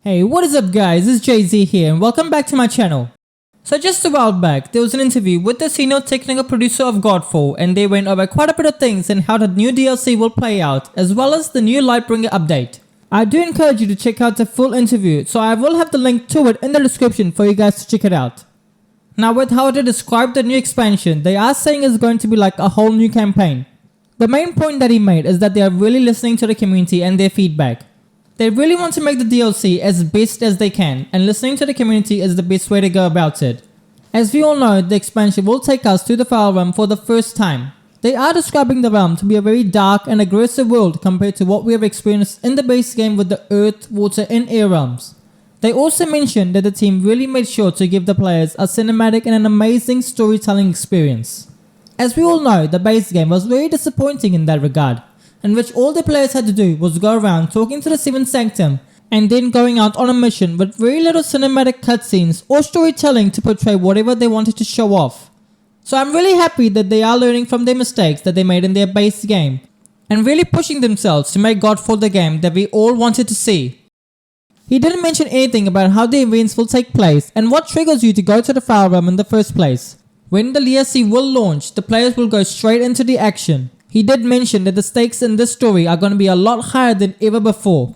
Hey, what is up guys, it's Jay-Z here and welcome back to my channel. So just a while back, there was an interview with the senior technical producer of Godfall and they went over quite a bit of things and how the new DLC will play out as well as the new Lightbringer update. I do encourage you to check out the full interview, so I will have the link to it in the description for you guys to check it out. Now with how they described the new expansion, they are saying it's going to be like a whole new campaign. The main point that he made is that they are really listening to the community and their feedback. They really want to make the DLC as best as they can, and listening to the community is the best way to go about it. As we all know, the expansion will take us to the Fire Realm for the first time. They are describing the realm to be a very dark and aggressive world compared to what we have experienced in the base game with the Earth, Water and Air realms. They also mentioned that the team really made sure to give the players a cinematic and an amazing storytelling experience. As we all know, the base game was very disappointing in that regard, in which all the players had to do was go around talking to the 7th Sanctum and then going out on a mission with very little cinematic cutscenes or storytelling to portray whatever they wanted to show off. So I'm really happy that they are learning from their mistakes that they made in their base game and really pushing themselves to make Godfall the game that we all wanted to see. He didn't mention anything about how the events will take place and what triggers you to go to the Fire Realm in the first place. When the DLC will launch, the players will go straight into the action. He did mention that the stakes in this story are going to be a lot higher than ever before.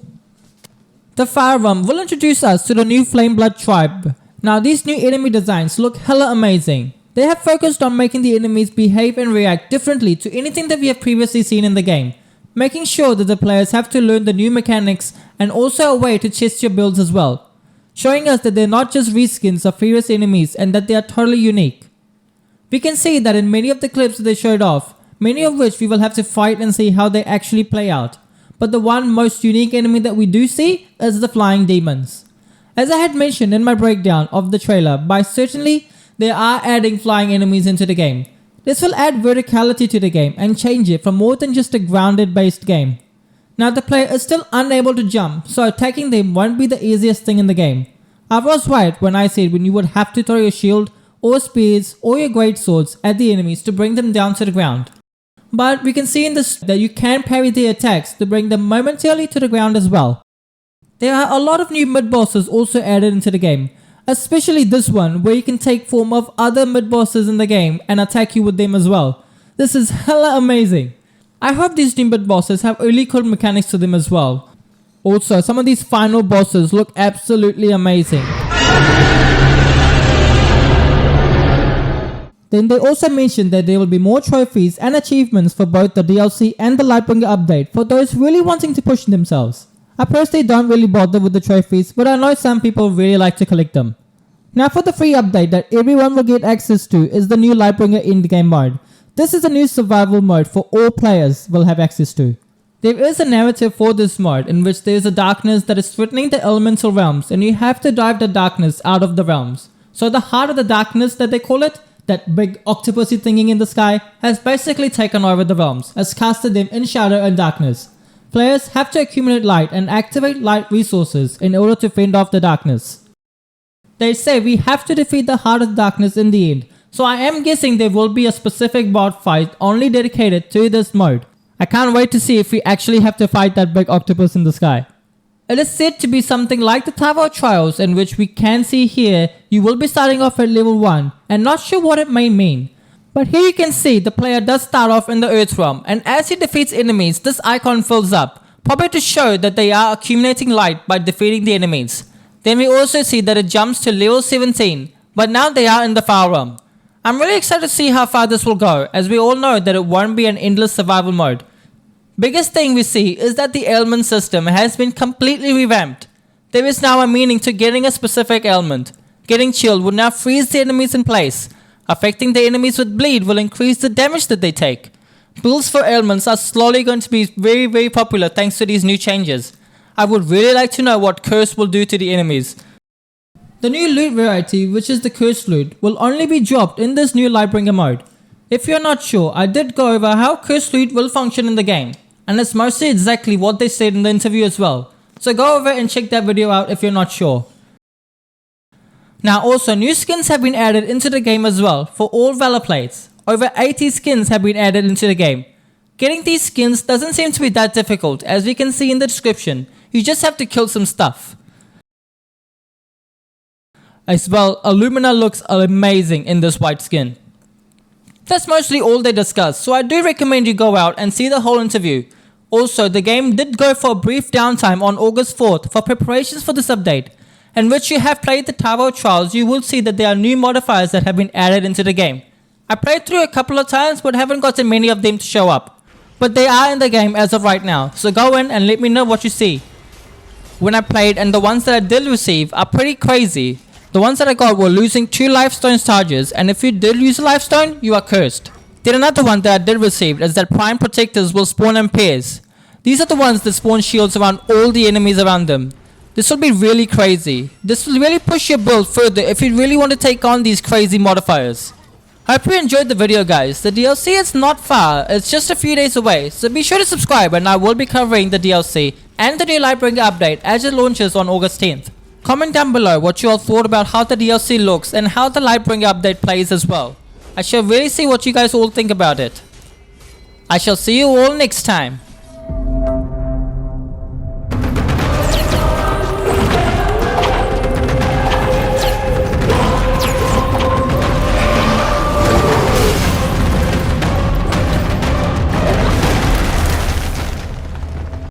The Fire Realm will introduce us to the new Flameblood tribe. Now these new enemy designs look hella amazing. They have focused on making the enemies behave and react differently to anything that we have previously seen in the game, making sure that the players have to learn the new mechanics and also a way to test your builds as well, showing us that they're not just reskins of previous enemies and that they are totally unique. We can see that in many of the clips that they showed off, many of which we will have to fight and see how they actually play out. But the one most unique enemy that we do see is the flying demons. As I had mentioned in my breakdown of the trailer, by certainly they are adding flying enemies into the game. This will add verticality to the game and change it from more than just a grounded based game. Now the player is still unable to jump, so attacking them won't be the easiest thing in the game. I was right when I said when you would have to throw your shield or spears or your great swords at the enemies to bring them down to the ground. But we can see in this that you can parry the attacks to bring them momentarily to the ground as well. There are a lot of new mid-bosses also added into the game, especially this one where you can take form of other mid-bosses in the game and attack you with them as well. This is hella amazing. I hope these new mid-bosses have really cool mechanics to them as well. Also, some of these final bosses look absolutely amazing. Then they also mentioned that there will be more trophies and achievements for both the DLC and the Lightbringer update for those really wanting to push themselves. I personally don't really bother with the trophies, but I know some people really like to collect them. Now for the free update that everyone will get access to is the new Lightbringer endgame mode. This is a new survival mode for all players will have access to. There is a narrative for this mode in which there is a darkness that is threatening the elemental realms and you have to drive the darkness out of the realms. So the heart of the darkness that they call it, that big octopusy thingy in the sky, has basically taken over the realms, has casted them in shadow and darkness. Players have to accumulate light and activate light resources in order to fend off the darkness. They say we have to defeat the heart of the darkness in the end, so I am guessing there will be a specific boss fight only dedicated to this mode. I can't wait to see if we actually have to fight that big octopus in the sky. It is said to be something like the Tower of Trials, in which we can see here you will be starting off at level 1 and not sure what it may mean. But here you can see the player does start off in the Earth realm, and as he defeats enemies this icon fills up, probably to show that they are accumulating light by defeating the enemies. Then we also see that it jumps to level 17, but now they are in the Fire Realm. I'm really excited to see how far this will go, as we all know that it won't be an endless survival mode. Biggest thing we see is that the ailment system has been completely revamped. There is now a meaning to getting a specific ailment. Getting chilled will now freeze the enemies in place. Affecting the enemies with bleed will increase the damage that they take. Builds for ailments are slowly going to be very popular thanks to these new changes. I would really like to know what curse will do to the enemies. The new loot variety, which is the cursed loot, will only be dropped in this new Lightbringer mode. If you're not sure, I did go over how cursed loot will function in the game, and it's mostly exactly what they said in the interview as well. So go over and check that video out if you're not sure. Now also new skins have been added into the game as well for all Valor plates. Over 80 skins have been added into the game. Getting these skins doesn't seem to be that difficult, as we can see in the description. You just have to kill some stuff. As well, Illumina looks amazing in this white skin. That's mostly all they discussed, so I do recommend you go out and see the whole interview. Also, the game did go for a brief downtime on August 4th for preparations for this update, and which you have played the Tower Trials, you will see that there are new modifiers that have been added into the game. I played through a couple of times but haven't gotten many of them to show up. But they are in the game as of right now, so go in and let me know what you see. When I played, and the ones that I did receive are pretty crazy. The ones that I got were losing 2 lifestone charges, and if you did lose a lifestone, you are cursed. Then another one that I did receive is that prime protectors will spawn in pairs. These are the ones that spawn shields around all the enemies around them. This will be really crazy. This will really push your build further if you really want to take on these crazy modifiers. I hope you enjoyed the video, guys. The DLC is not far, it's just a few days away, so be sure to subscribe and I will be covering the DLC and the new Lightbringer update as it launches on August 10th. Comment down below what you all thought about how the DLC looks and how the Lightbringer update plays as well. I shall really see what you guys all think about it. I shall see you all next time.